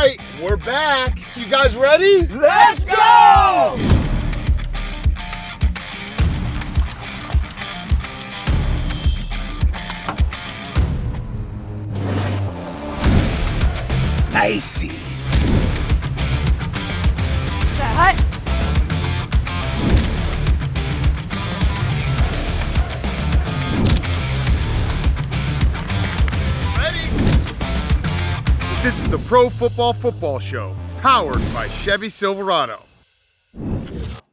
right, we're back. You guys ready? Let's go! Icy. Set. This is the Pro Football Show, powered by Chevy Silverado.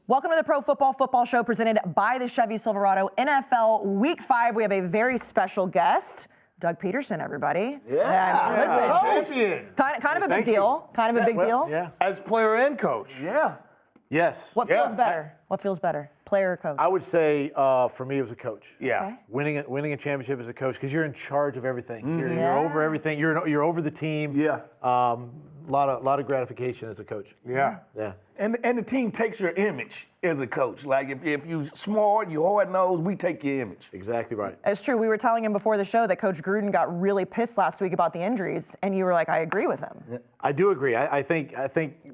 Welcome to the Pro Football Show presented by the Chevy Silverado. NFL Week 5, we have a very special guest. DOUG Pederson, everybody. Champion. Kind of a big deal. Kind of a big deal. Yeah. As player and coach. Yeah. Yes. What feels better? What feels better? Player or coach? I would say for me it was a coach. Yeah. Okay. Winning a championship as a coach because you're in charge of everything. You're Yeah. over everything. You're over the team. Yeah. Lot of gratification as a coach. Yeah. Yeah. And the team takes your image as a coach. Like if you smart, you hard-nosed, we take your image. Exactly right. It's true. We were telling him before the show that Coach Gruden got really pissed last week about the injuries, and you were like, I agree with him. Yeah. I do agree. I think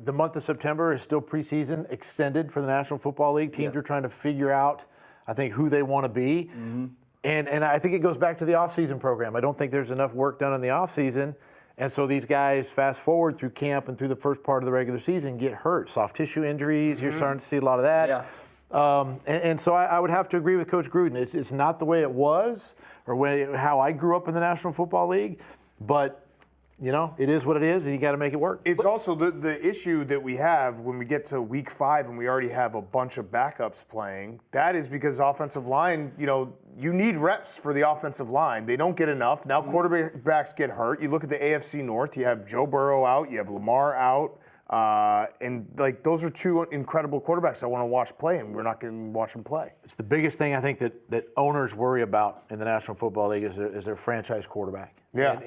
the month of September is still preseason extended for the National Football League. Teams are trying to figure out, I think, who they want to be. Mm-hmm. And I think it goes back to the offseason program. I don't think there's enough work done in the offseason. And so these guys, fast forward through camp and through the first part of the regular season, get hurt. Soft tissue injuries, you're starting to see a lot of that. Yeah. And so I would have to agree with Coach Gruden. It's not the way it was or how I grew up in the National Football League, but it is what it is, and you got to make it work. It's also the issue that we have when we get to week 5 and we already have a bunch of backups playing. That is because offensive line, you need reps for the offensive line. They don't get enough. Now quarterbacks get hurt. You look at the AFC North, you have Joe Burrow out, you have Lamar out. And those are two incredible quarterbacks I want to watch play, and we're not going to watch them play. It's the biggest thing I think that owners worry about in the National Football League is their franchise quarterback. Yeah.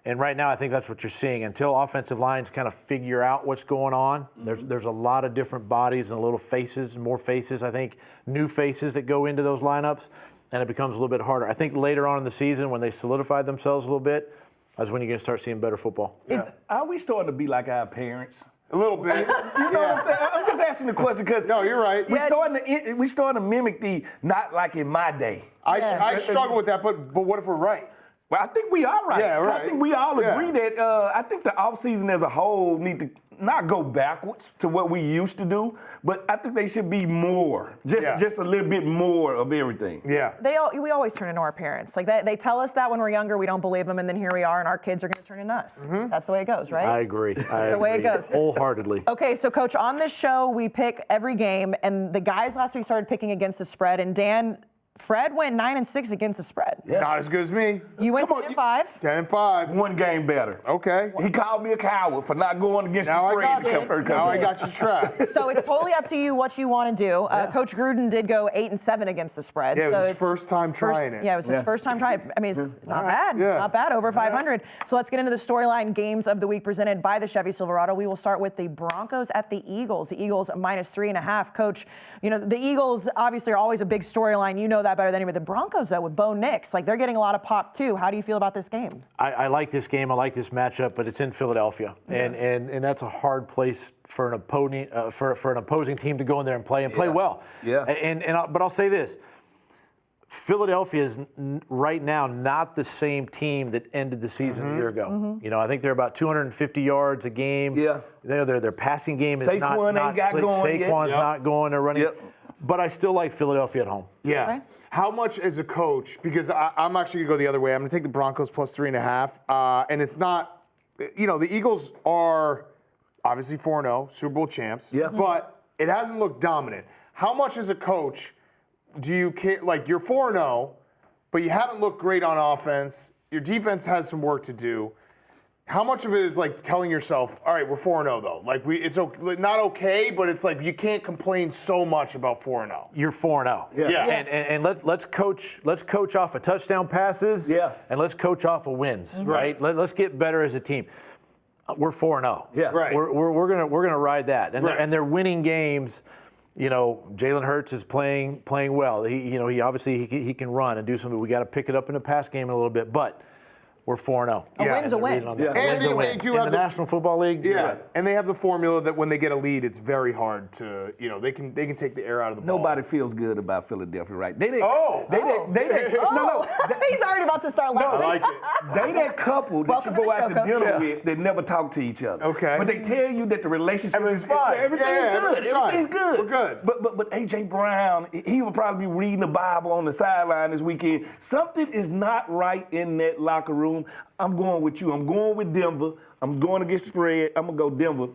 And right now, I think that's what you're seeing. Until offensive lines kind of figure out what's going on, there's a lot of different bodies and little faces, more faces, I think, new faces that go into those lineups, and it becomes a little bit harder. I think later on in the season, when they solidify themselves a little bit, that's when you're going to start seeing better football. Yeah. Are we starting to be like our parents? A little bit. You know what I'm saying? I'm just asking the question because No, you're right. we starting to mimic the not like in my day. I struggle with that, but what if we're right? Well, I think we are right. Yeah, right. I think we all agree that I think the offseason as a whole need to not go backwards to what we used to do, but I think they should be more, just a little bit more of everything. Yeah. We always turn into our parents. Like they tell us that when we're younger, we don't believe them, and then here we are, and our kids are going to turn into us. Mm-hmm. That's the way it goes, right? I agree. That's the way it goes. Wholeheartedly. Okay, so Coach, on this show, we pick every game, and the guys last week started picking against the spread, and Fred went 9-6 against the spread. Yeah. Not as good as me. You went 10-5. 10-5. One game better. Okay. He called me a coward for not going against Now the I spread. got you. Now I got you trapped. So it's totally up to you what you want to do. Coach Gruden did go 8-7 against the spread. Yeah, it so was his first time trying it. Yeah, it was his first time trying. I mean, it's not bad. Yeah. Not bad. Over 500. So let's get into the storyline games of the week presented by the Chevy Silverado. We will start with the Broncos at the Eagles. The Eagles -3.5. Coach, the Eagles obviously are always a big storyline. You know that better than anybody. The Broncos, though, with Bo Nix, they're getting a lot of pop too. How do you feel about this game? I like this game. I like this matchup, but it's in Philadelphia, and that's a hard place for an opponent for an opposing team to go in there and play well. Yeah. But I'll say this: Philadelphia is right now not the same team that ended the season a year ago. Mm-hmm. I think they're about 250 yards a game. Yeah. Their passing game is Saquon ain't got going yet. Saquon's not going. They're running. Yep. But I still like Philadelphia at home. Yeah. Okay. How much as a coach, because I'm actually going to go the other way. I'm going to take the Broncos +3.5. And it's not, the Eagles are obviously 4-0, Super Bowl champs. Yeah. But it hasn't looked dominant. How much as a coach do you care? You're 4-0, but you haven't looked great on offense. Your defense has some work to do. How much of it is telling yourself, all right, we're 4-0 though? It's not okay, but it's you can't complain so much about 4-0. You're 4-0. Yeah. Yes. And let's coach off of touchdown passes. Yeah. And let's coach off of wins. Mm-hmm. Right. Let's get better as a team. We're 4-0. Yeah. Right. We're gonna ride that, and Right. they're winning games. Jalen Hurts is playing well. He obviously he can run and do something. We got to pick it up in the pass game a little bit, but we're 4-0. A win's a win. And And they do in have the National Football League. Yeah, and they have the formula that when they get a lead, it's very hard to, they can take the air out of the ball. Nobody feels good about Philadelphia, right? They He's already about to start laughing. I like it. They that couple that Welcome you go to the out to show, dinner Coach. with that never talk to each other. Okay. But they tell you that the relationship Everything's fine. Everything's Yeah, good. everything's fine. Everything's good. We're good. But AJ Brown, he will probably be reading the Bible on the sideline this weekend. Something is not right in that locker room. I'm going with you. I'm going with Denver. I'm going against the spread. I'm gonna go Denver.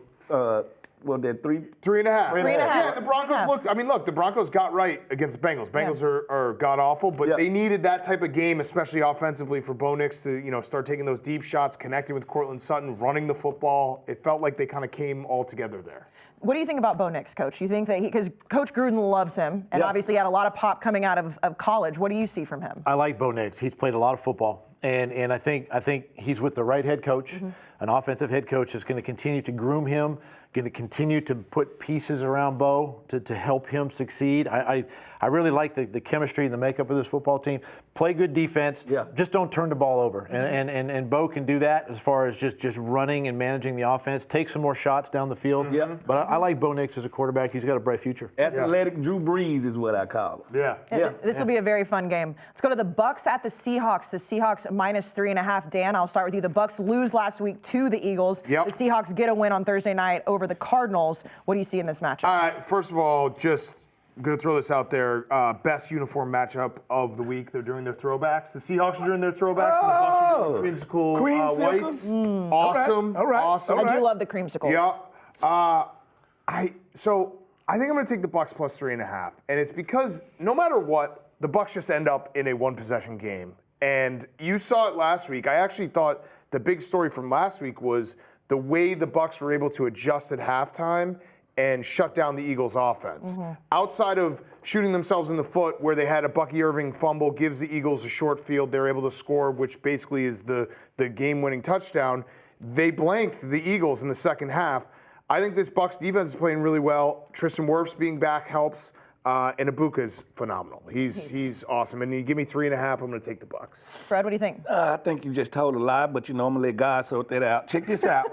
What that 3? 3.5. 3.5. Yeah, the Broncos look, the Broncos got right against the Bengals. Bengals are god-awful, but they needed that type of game, especially offensively, for Bo Nix to, start taking those deep shots, connecting with Cortland Sutton, running the football. It felt like they kind of came all together there. What do you think about Bo Nix, Coach? You think that because Coach Gruden loves him, and obviously had a lot of pop coming out of college. What do you see from him? I like Bo Nix. He's played a lot of football, and I think he's with the right head coach, an offensive head coach that's going to continue to groom him, going to continue to put pieces around Bo to help him succeed. I really like the chemistry and the makeup of this football team. Play good defense. Just don't turn the ball over. And Bo can do that as far as just running and managing the offense. Take some more shots down the field. But I like Bo Nix as a quarterback. He's got a bright future. Athletic Drew Brees is what I call him. This will be a very fun game. Let's go to the Bucks at the Seahawks. The Seahawks -3.5. Dan, I'll start with you. The Bucks lose last week to the Eagles. The Seahawks get a win on Thursday night over the Cardinals. What do you see in this matchup? All right, first of all, just going to throw this out there. Best uniform matchup of the week. They're doing their throwbacks. The Seahawks are doing their throwbacks. And the Bucks are doing creamsicle whites. Awesome. All right. Awesome. I do love the creamsicles. Yeah. I think I'm going to take the Bucks +3.5, and it's because no matter what, the Bucks just end up in a one-possession game. And you saw it last week. I actually thought the big story from last week was the way the Bucks were able to adjust at halftime and shut down the Eagles' offense. Outside of shooting themselves in the foot, where they had a Bucky Irving fumble, gives the Eagles a short field, they're able to score, which basically is the game-winning touchdown. They blanked the Eagles in the second half. I think this Bucks defense is playing really well. Tristan Wirfs being back helps. And Ibuka's phenomenal. He's awesome. And you give me 3.5, I'm going to take the Bucks. Fred, what do you think? I think you just told a lie, but I'm going to let God sort that out. Check this out.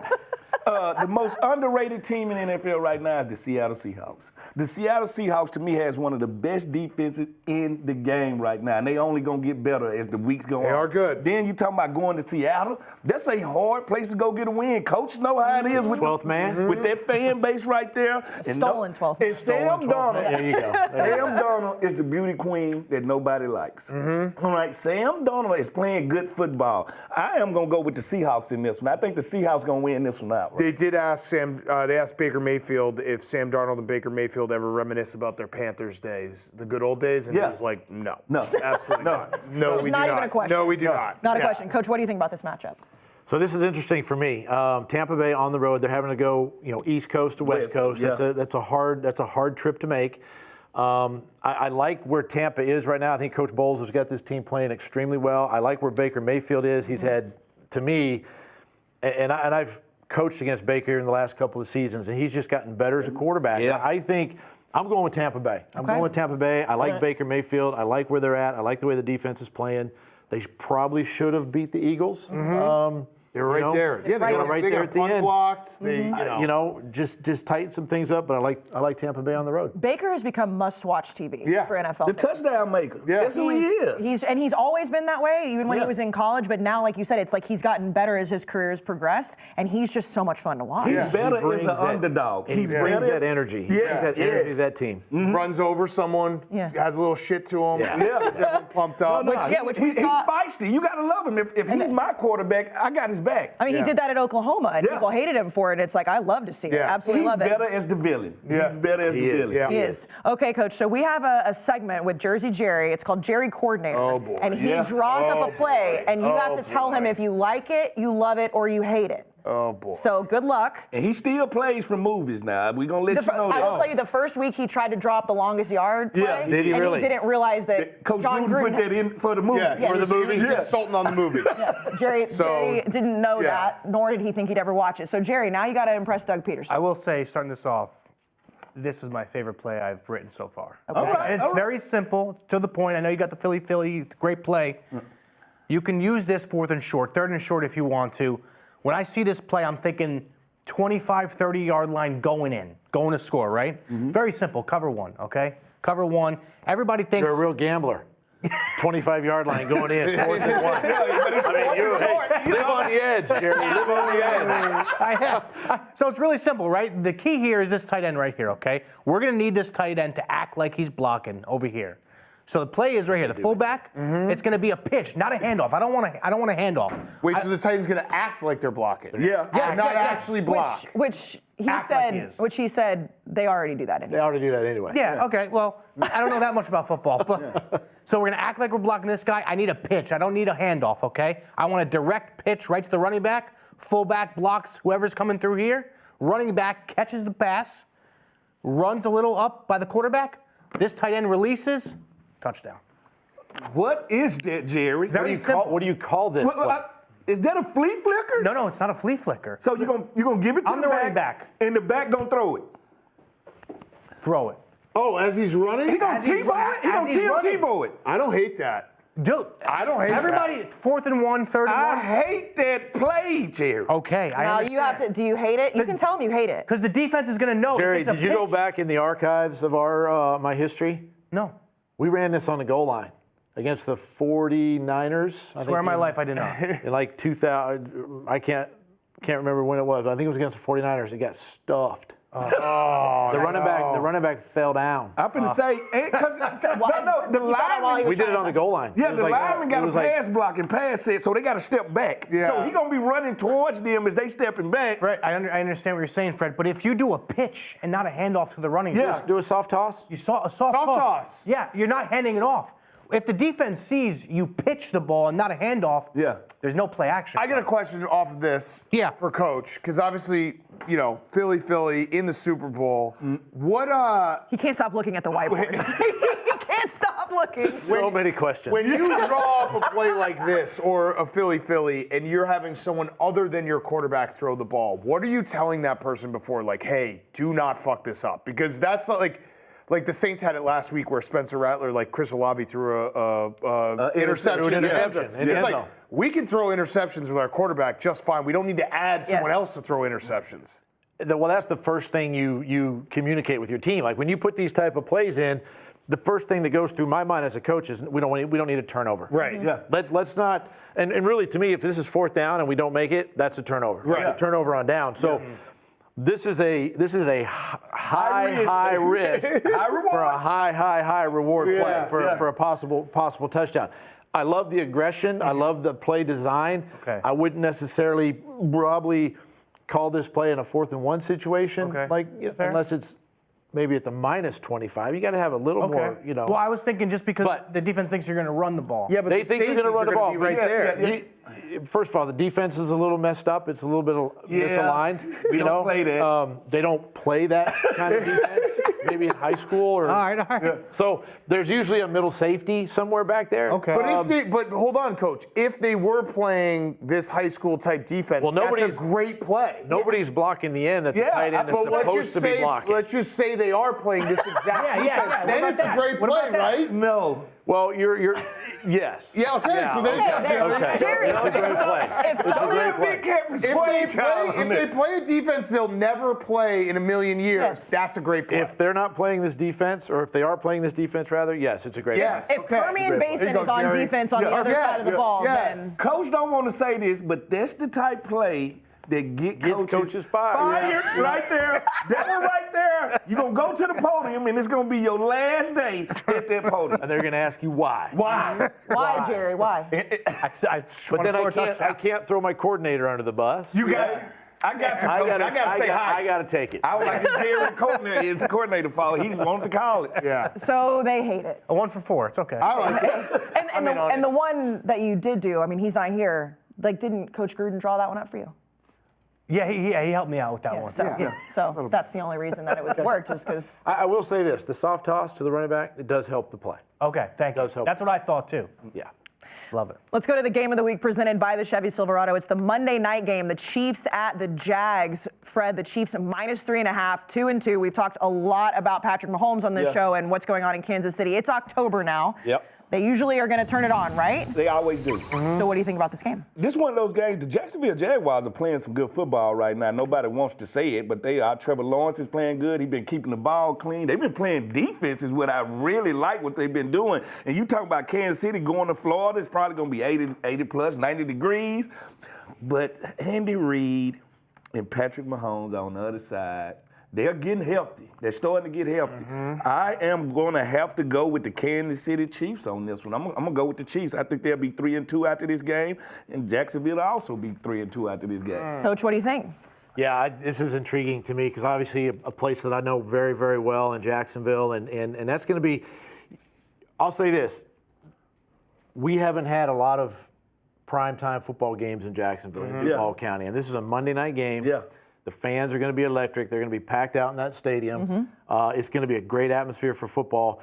The most underrated team in the NFL right now is the Seattle Seahawks. The Seattle Seahawks, to me, has one of the best defenses in the game right now, and they only going to get better as the weeks go on. They are good. Then you talking about going to Seattle. That's a hard place to go get a win. Coach know how it is with 12th man. with that fan base right there. Stolen 12th man. And Sam Darnold. There you go. Sam Darnold is the beauty queen that nobody likes. All right, Sam Darnold is playing good football. I am going to go with the Seahawks in this one. I think the Seahawks going to win this one out. They did ask they asked Baker Mayfield if Sam Darnold and Baker Mayfield ever reminisce about their Panthers days, the good old days, and he was like, no. Absolutely not. No, we do not. Not even a question. No, we do not. Not a question. Coach, what do you think about this matchup? So this is interesting for me. Tampa Bay on the road. They're having to go, East Coast to West Coast. That's a hard trip to make. I like where Tampa is right now. I think Coach Bowles has got this team playing extremely well. I like where Baker Mayfield is. He's had, to me, and I've coached against Baker in the last couple of seasons, and he's just gotten better as a quarterback. I think I'm going with Tampa Bay. I'm going with Tampa Bay. I like Baker Mayfield. I like where they're at. I like the way the defense is playing. They probably should have beat the Eagles. They're right there. Yeah, they got right there at the end. Blocked. They, just tighten some things up. But I like Tampa Bay on the road. Baker has become must-watch TV for NFL. The fans. touchdown maker. That's who he is. He's always been that way, even when he was in college. But now, like you said, it's like he's gotten better as his career has progressed, and he's just so much fun to watch. He's better as an underdog. He brings that energy. He brings that energy to that team. runs over someone. Has a little shit to him. Gets everyone pumped up. Which we he's saw. feisty. You got to love him. If he's my quarterback, I got his back. I mean, he did that at Oklahoma, and people hated him for it. It's like, I love to see it. Absolutely love it. He's better as the villain. He's better as the villain. He is. Okay, Coach, so we have a segment with Jersey Jerry. It's called Jerry Coordinator. Oh, boy. And he draws up a play, and you have to tell him if you like it, you love it, or you hate it. Oh, boy. So good luck. And he still plays for movies now. We're going to let you know that. I will tell you, the first week he tried to drop the longest yard play. Yeah, did he and really? he didn't realize that Coach John Gruden put that in for the movie. For the movie. He was consulting on the movie. Jerry didn't know that, nor did he think he'd ever watch it. So, Jerry, now you got to impress Doug Peterson. I will say, starting this off, this is my favorite play I've written so far. Okay. All right, It's very simple, to the point. I know you got the Philly, great play. You can use this 4th and short, 3rd and short if you want to. When I see this play, I'm thinking 25, 30-yard line going to score, right? Very simple, cover 1, okay? Cover 1. Everybody thinks... You're a real gambler. 25-yard line going in, 4th and 1. Live on the edge, Jerry. Live on the edge. So it's really simple, right? The key here is this tight end right here, okay? We're going to need this tight end to act like he's blocking over here. So the play is right here. The fullback, it's going to be a pitch, not a handoff. I don't want a handoff. Wait, so the tight end's going to act like they're blocking? Yeah. Not actually block. Which he Act like he said. is. Which he said they already do that. They already do that anyway. Yeah, okay. Well, I don't know that much about football. But, so we're going to act like we're blocking this guy. I need a pitch. I don't need a handoff, okay? I want a direct pitch right to the running back. Fullback blocks whoever's coming through here. Running back catches the pass, runs a little up by the quarterback. This tight end releases, touchdown. What is that, Jerry? Very simple. What do you call this? Is that a flea flicker? No, it's not a flea flicker. So you're gonna give it to I'm the the running back. and the back gonna throw it. Throw it. Oh, as he's running? He gonna As he's T-bow it? He as gonna he's running. T-bow it. I don't hate that. Dude, I don't hate everybody, 4th and 1, 3rd and 1. I hate that play, Jerry. Okay, I Now understand. you have to. Do you hate it? You can tell him you hate it. Because the defense is going to know. Jerry, if it's a did you go pitch. back in the archives of our my history? No. We ran this on the goal line against the 49ers. I Swear on think my in- life I did not. In like 2000, I can't remember when it was, but I think it was against the 49ers. It got stuffed. The running back fell down. I'm finna say, because the lineman. We did it on the goal line. Yeah, It the was like- lineman got it a was like- pass block and pass set, so they got to step back. Yeah. So he gonna be running towards them as they stepping back. Fred, I understand what you're saying, Fred, but if you do a pitch and not a handoff to the running back, Do a soft toss. you saw a soft toss. Yeah, you're not handing it off. If the defense sees you pitch the ball and not a handoff, Yeah. there's no play action. I got a question off of this for Coach, because obviously, Philly in the Super Bowl. What He can't stop looking at the whiteboard. He can't stop looking. So many questions. when you draw up a play like this or a Philly and you're having someone other than your quarterback throw the ball, what are you telling that person before, like, hey, do not fuck this up? Because that's not like the Saints had it last week where Spencer Rattler, like Chris Olave, threw a interception. Threw an interception in the It's end like, zone. we can throw interceptions with our quarterback just fine. We don't need to add someone else to throw interceptions. Well, that's the first thing you communicate with your team. Like when you put these type of plays in, the first thing that goes through my mind as a coach is we don't need a turnover. Right. Yeah. Let's not. And really, to me, if this is 4th down and we don't make it, that's a turnover. Right. It's a turnover on down. So. This is a high risk High reward. for a high reward play for a possible touchdown. I love the aggression. I love the play design. Okay. I wouldn't necessarily probably call this play in a 4th and 1 situation, Okay. Fair. unless it's maybe at the minus 25. You got to have a little more, Well, I was thinking just because the defense thinks you're going to run the ball. Yeah, but They the think they're going to safeties run are the ball gonna be right there. First of all, the defense is a little messed up. It's a little bit misaligned. We don't play that. They don't play that kind of defense. Maybe in high school or. All right. So there's usually a middle safety somewhere back there. Okay. But hold on, Coach. If they were playing this high school type defense, Well, that's a nobody's- great play. Nobody's blocking the end that the tight end is But supposed to be blocking. let's just say they are playing this exact Yeah. defense. What Then about it's a that? great What play, about that? right? No. Well, you're yes. Yeah, okay, so there you go, Jerry. Okay. Jerry, It's a great play. If It's a somebody- great play. If they play a defense they'll never play in a million years, Yes. that's a great play. If they're not playing this defense, or if they are playing this defense rather, yes, it's a great Yes. play. If Okay. Permian There Basin you go, is on Jerry. defense on the Yeah. other Yes. side of the ball, Yes. Coach don't want to say this, but that's the type play that Gets coaches coaches fired. right there. That one right there. You're going to go to the podium, and it's going to be your last day at that podium. And they're going to ask you why. Why? Why, Jerry? Why? But then I can't throw my coordinator under the bus. You got to. I got to. I got to stay high. I got to take it. I was like, it's Jerry coordinator. It's the coordinator fault. He wanted to call it. Yeah. So they hate it. A 1 for 4. It's okay. I like it. And the one that you did do, I mean, he's not here. Like, didn't Coach Gruden draw that one up for you? Yeah, he helped me out with that one. So that's the only reason that it worked, was because. I will say this: the soft toss to the running back, it does help the play. Okay, thank you. Does help. That's what I thought too. Yeah. Love it. Let's go to the game of the week presented by the Chevy Silverado. It's the Monday night game. The Chiefs at the Jags. Fred, the Chiefs -3.5, 2-2. We've talked a lot about Patrick Mahomes on this show and what's going on in Kansas City. It's October now. Yep. They usually are going to turn it on, right? They always do. So what do you think about this game? This is one of those games. The Jacksonville Jaguars are playing some good football right now. Nobody wants to say it, but they are. Trevor Lawrence is playing good. He's been keeping the ball clean. They've been playing defense is what I really like what they've been doing. And you talk about Kansas City going to Florida, it's probably going to be 80 plus, 90 degrees. But Andy Reid and Patrick Mahomes on the other side, they're getting healthy. They're starting to get healthy. I am going to have to go with the Kansas City Chiefs on this one. I'm going to go with the Chiefs. I think they'll be 3-2 after this game, and Jacksonville will also be 3-2 after this game. Coach, what do you think? Yeah, this is intriguing to me because obviously a place that I know very, very well in Jacksonville, and that's going to be, I'll say this, we haven't had a lot of primetime football games in Jacksonville, in Duval County, and this is a Monday night game. Yeah. The fans are going to be electric. They're going to be packed out in that stadium. It's going to be a great atmosphere for football.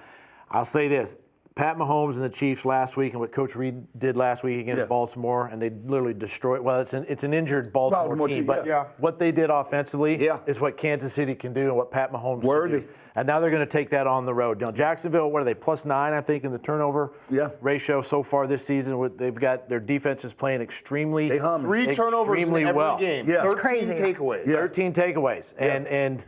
I'll say this. Pat Mahomes and the Chiefs last week and what Coach Reid did last week against Baltimore, and they literally destroyed, well, it's an injured Baltimore team, but what they did offensively is what Kansas City can do and what Pat Mahomes can do. And now they're going to take that on the road. Now, Jacksonville, what are they, +9, I think, in the turnover ratio so far this season. They've got their defense is playing extremely They humming. 3 turnovers in every well. game. Yeah. 13 crazy. takeaways. 13 takeaways. And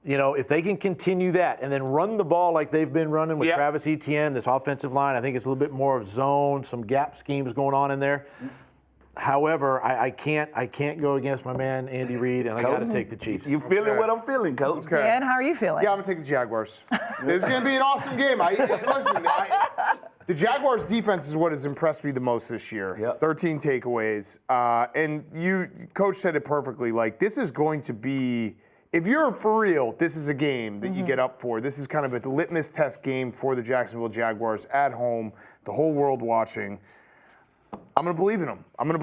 you know, if they can continue that and then run the ball like they've been running with Travis Etienne, this offensive line, I think it's a little bit more of zone, some gap schemes going on in there. However, I can't go against my man Andy Reid, and I got to take the Chiefs. You feeling what I'm feeling, Coach? Okay. Dan, how are you feeling? Yeah, I'm going to take the Jaguars. This is going to be an awesome game. The Jaguars' defense is what has impressed me the most this year. 13 takeaways. And Coach said it perfectly. Like, this is going to be, if you're for real, this is a game that you get up for. This is kind of a litmus test game for the Jacksonville Jaguars at home, the whole world watching. I'm going to believe in them. Okay. I'm going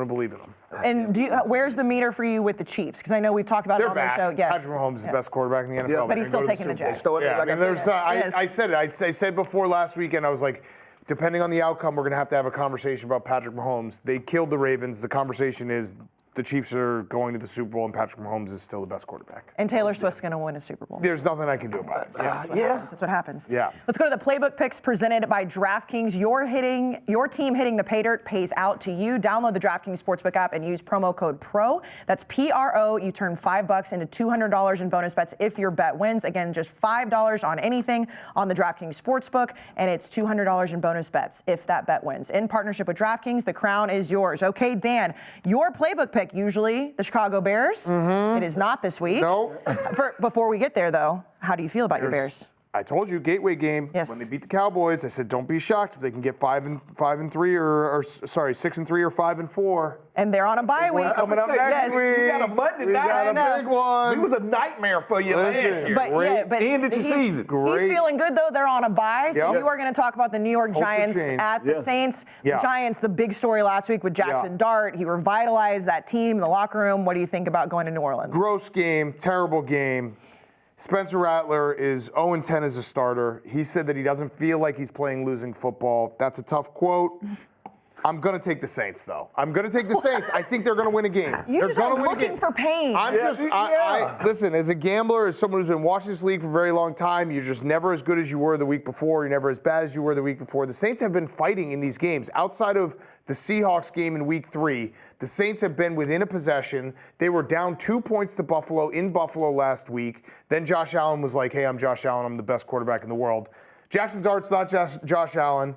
to believe in them. And where's the meter for you with the Chiefs? Because I know we've talked about it on the show. Yeah. Patrick Mahomes is the best quarterback in the NFL. But he's still taking the Jags. I said it. I said before last weekend, I was like, depending on the outcome, we're going to have a conversation about Patrick Mahomes. They killed the Ravens. The conversation is the Chiefs are going to the Super Bowl, and Patrick Mahomes is still the best quarterback. And Taylor Swift's going to win a Super Bowl. There's nothing I can do about it. That's what happens. Yeah. Let's go to the playbook picks presented by DraftKings. Your team hitting the pay dirt pays out to you. Download the DraftKings Sportsbook app and use promo code PRO. That's PRO. You turn $5 into $200 in bonus bets if your bet wins. Again, just $5 on anything on the DraftKings Sportsbook, and it's $200 in bonus bets if that bet wins. In partnership with DraftKings, the crown is yours. Okay, Dan, your playbook pick, usually the Chicago Bears. It is not this week. No. Before we get there, though, how do you feel about your Bears? I told you, gateway game. Yes. When they beat the Cowboys, I said, don't be shocked if they can get 5 and 3 or 6 and 3 or 5 and 4. And they're on a bye week. Coming up next week. We got a Monday night. We got a big one. It was a nightmare for you last year. But ended your season. He's feeling good, though. They're on a bye. So you are going to talk about the New York Giants at the Saints. The Giants, the big story last week with Jackson Dart. He revitalized that team, the locker room. What do you think about going to New Orleans? Gross game, terrible game. Spencer Rattler is 0-10 as a starter. He said that he doesn't feel like he's playing losing football. That's a tough quote. I'm going to take the Saints, though. I'm going to take the Saints. I think they're going to win a game. You're just looking for pain. Listen, as a gambler, as someone who's been watching this league for a very long time, you're just never as good as you were the week before. You're never as bad as you were the week before. The Saints have been fighting in these games. Outside of the Seahawks game in week 3, the Saints have been within a possession. They were down 2 points to Buffalo in Buffalo last week. Then Josh Allen was like, hey, I'm Josh Allen. I'm the best quarterback in the world. Jackson Dart's not Josh Allen.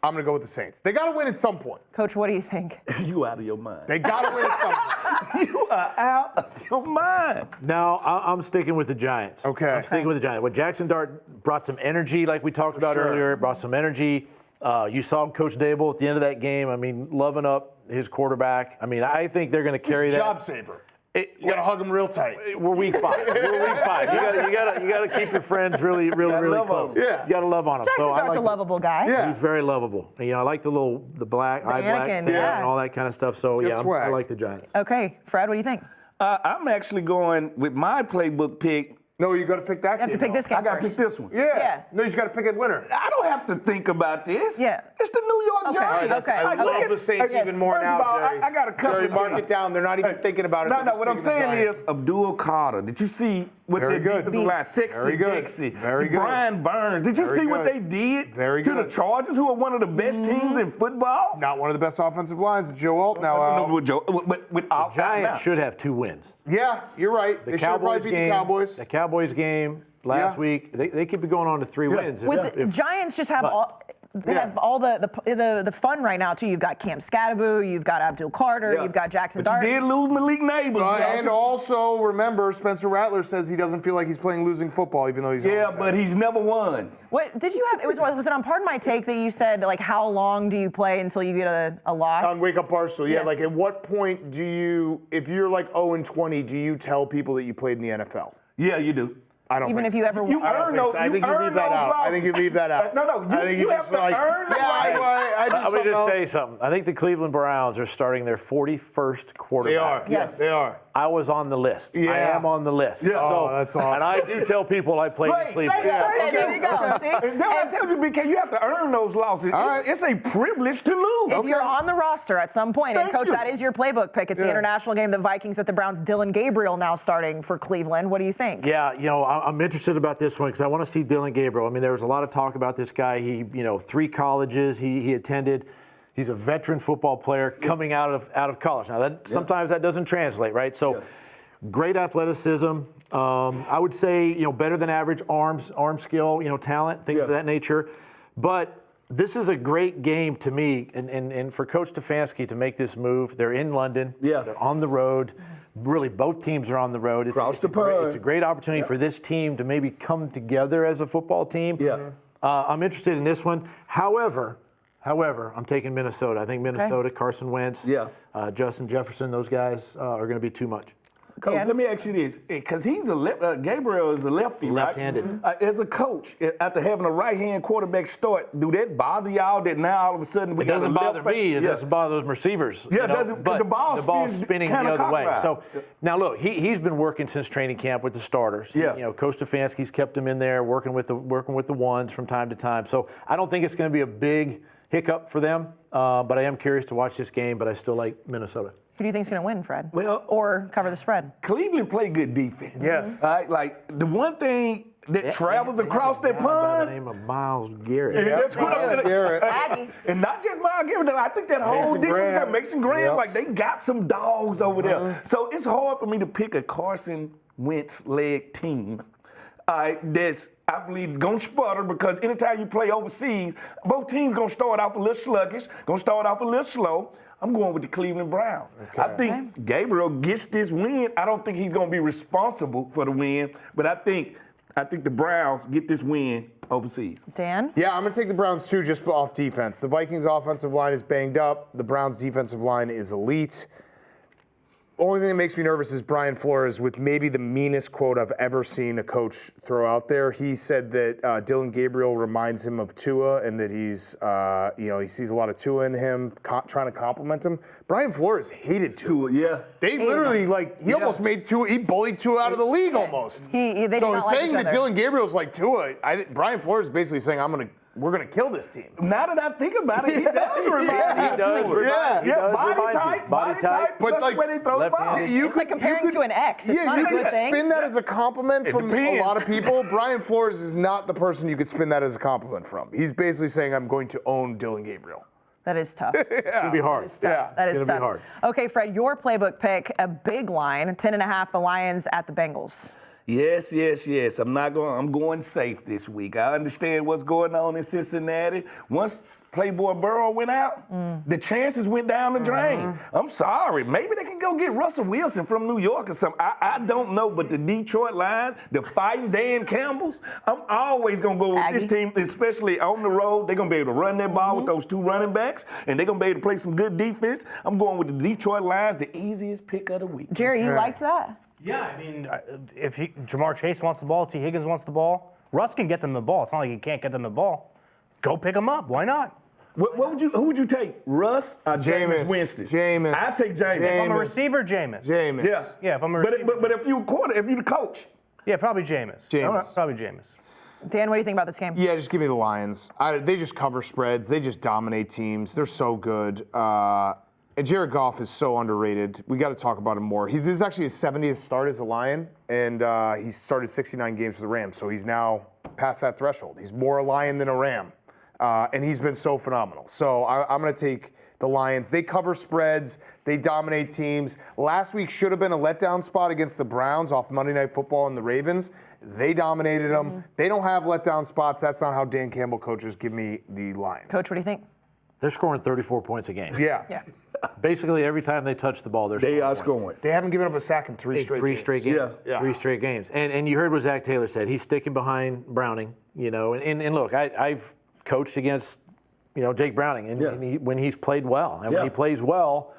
I'm going to go with the Saints. They got to win at some point. Coach, what do you think? You out of your mind. They got to win at some point. You are out of your mind. No, I'm sticking with the Giants. Okay. I'm sticking with the Giants. Well, Jackson Dart brought some energy, like we talked about earlier. Brought some energy. You saw Coach Dable at the end of that game. I mean, loving up his quarterback. I mean, I think they're going to carry that. Job saver. You got to hug him real tight. We're week 5. We're week 5. You got to keep your friends really close. Yeah. You got to love on them. Jackson Dart's a lovable guy. Yeah. He's very lovable. And, I like the black eye black thing and all that kind of stuff. So I like the Giants. Okay, Fred, what do you think? I'm actually going with my playbook pick. No, you got to pick that You have to game, pick this though. game I got to pick first. this one. Yeah. No, you just got to pick a winner. I don't have to think about this. Yeah. It's the New York Okay, Giants. okay. I Look love at- the Saints yes. even more First now, of all, Jerry. I got a couple. Jerry, mark it down. They're not even thinking about it. No, They're no. just What I'm thinking the saying Giants. is Abdul Carter. Did you see what Very they good. defensive line? Beast. Sexy Very good. Dixie. Very good. Brian Burns. Did you Very see what good. they did Very to the good. Chargers, who are one of the best teams in football? Not one of the best offensive lines. Joe Alt now out. Without Giants should have 2 wins. Yeah, you're right. They should have probably beat the Cowboys. The Cowboys game last Yeah. week, they could be going on to 3 wins. With the Giants just have all. They have all the fun right now too. You've got Cam Scadaboo, you've got Abdul Carter, you've got Jackson But Dart. you did lose Malik Neighbors. yes. And also, remember, Spencer Rattler says he doesn't feel like he's playing losing football, even though he's Yeah, on the but he's never won. What did you have? Was it on Pardon My Take that you said like how long do you play until you get a loss? on Wake Up Barstool. Yeah, Yes. like at what point do you, if you're like 0-20, do you tell people that you played in the NFL? Yeah, you do. I don't Even think if you so. ever You I don't earn think those. so. I think you earn leave that those out. I think you losses. leave that out. No, I think you have just to like, earn the yeah, right. I do Let me something just else. tell you something. I think the Cleveland Browns are starting their 41st quarterback. They are. Yes. They are. I was on the list. I Yeah. am on the list. Yeah. Oh, that's awesome. And I do tell people I played in Cleveland. Yeah, there you go. See? And then I tell you, BK, you have to earn those losses. All right. It's a privilege to lose. If you're on the roster at some point, and Thank Coach, you. that is your playbook pick. It's the Yeah. international game, the Vikings at the Browns. Dylan Gabriel now starting for Cleveland. What do you think? Yeah, I'm interested about this one because I want to see Dylan Gabriel. I mean, there was a lot of talk about this guy. He, 3 colleges he attended. He's a veteran football player coming out of college. Now, sometimes that doesn't translate, right? So, great athleticism. I would say, better than average arm skill, talent, things of that nature. But this is a great game to me, and for Coach Stefanski to make this move. They're in London. Yeah. They're on the road. Really, both teams are on the road. Cross the It's a great opportunity for this team to maybe come together as a football team. Yeah. I'm interested in this one. However, I'm taking Minnesota. I think Minnesota, Carson Wentz, Justin Jefferson, those guys are going to be too much. Coach, Dan? let me ask you this, because he's Gabriel is a lefty, Left-handed. right? As a coach, after having a right-hand quarterback start, do that bother y'all that now all of a sudden we It got doesn't a bother left me. It Yeah. doesn't bother those receivers. Yeah, it doesn't, 'cause but the ball's spinning the kinda other way. clockwise. So now look, he's been working since training camp with the starters. Yeah. Coach Stefanski's kept him in there, working with the ones from time to time. So I don't think it's going to be a big hiccup for them. But I am curious to watch this game. But I still like Minnesota. Who do you think's going to win, Fred? Well- or cover the spread? Cleveland play good defense. Yes. All right, like the one thing that travels across They that have a guy by the pond. name of Miles Garrett. And that's what I'm saying. Garrett. Aggie. And not just Miles Garrett, I think that whole Mason defense, Graham. got Mason Graham, Yep. like they got some dogs over there. So it's hard for me to pick a Carson Wentz-led team. That's, I believe, gonna sputter because anytime you play overseas, both teams gonna start off a little sluggish, gonna start off a little slow. I'm going with the Cleveland Browns. I think Gabriel gets this win. I don't think he's gonna be responsible for the win, but I think the Browns get this win overseas. Dan? Yeah, I'm going to take the Browns too, just off defense. The Vikings offensive line is banged up. The Browns defensive line is elite. Only thing that makes me nervous is Brian Flores with maybe the meanest quote I've ever seen a coach throw out there. He said that Dylan Gabriel reminds him of Tua and that he's, he sees a lot of Tua in him, trying to compliment him. Brian Flores hated Tua. Yeah. They literally, he almost made Tua, he bullied Tua out of the league almost. They did So not like saying each that other. Dylan Gabriel's like Tua, Brian Flores is basically saying, we're gonna kill this team. Now that I think about it, he does remind me of does Tua. remind- he does body remind you. type, Body body type. type, But plus like, the way they throw the ball. left-handed. It's like comparing to an ex. It's not you a good could thing. spin that as a compliment It from depends. a lot of people. Brian Flores is not the person you could spin that as a compliment from. He's basically saying, I'm going to own Dylan Gabriel. That is tough. It's going to be hard. Yeah. That is It's gonna tough. be hard. Okay, Fred, your playbook pick, a big line, 10.5, the Lions at the Bengals. Yes. I'm going safe this week. I understand what's going on in Cincinnati. Once Playboy Burrow went out, the chances went down the drain. I'm sorry. Maybe they can go get Russell Wilson from New York or something. I don't know, but the Detroit Lions, the fighting Dan Campbells, I'm always going to go with this Aggie. team, especially on the road. They're going to be able to run their ball with those 2 running backs, and they're going to be able to play some good defense. I'm going with the Detroit Lions, the easiest pick of the week. Jerry, you liked that? Yeah, I mean, if Jamar Chase wants the ball, T. Higgins wants the ball, Russ can get them the ball. It's not like he can't get them the ball. Go pick them up. Why not? Who would you take? Russ or Jameis Winston? Jameis. I take Jameis. If I'm a Jameis. receiver, Jameis. Jameis. Yeah. Yeah, if I'm a receiver. But if you're the coach, Yeah, probably Jameis. Jameis. Probably Jameis. Dan, what do you think about this game? Yeah, just give me the Lions. They just cover spreads. They just dominate teams. They're so good. And Jared Goff is so underrated. We got to talk about him more. This is actually his 70th start as a Lion, and he started 69 games for the Rams, so he's now past that threshold. He's more a Lion than a Ram, and he's been so phenomenal. So I'm going to take the Lions. They cover spreads. They dominate teams. Last week should have been a letdown spot against the Browns off Monday Night Football and the Ravens. They dominated them. They don't have letdown spots. That's not how Dan Campbell coaches. Give me the Lions. Coach, what do you think? They're scoring 34 points a game. Yeah. Basically, every time they touch the ball, They are points. scoring. They haven't given up a sack in three straight games. Yeah. 3 straight games. And you heard what Zach Taylor said. He's sticking behind Browning, you know. And look, I've coached against, Jake Browning, and when he's played well, and when he plays well,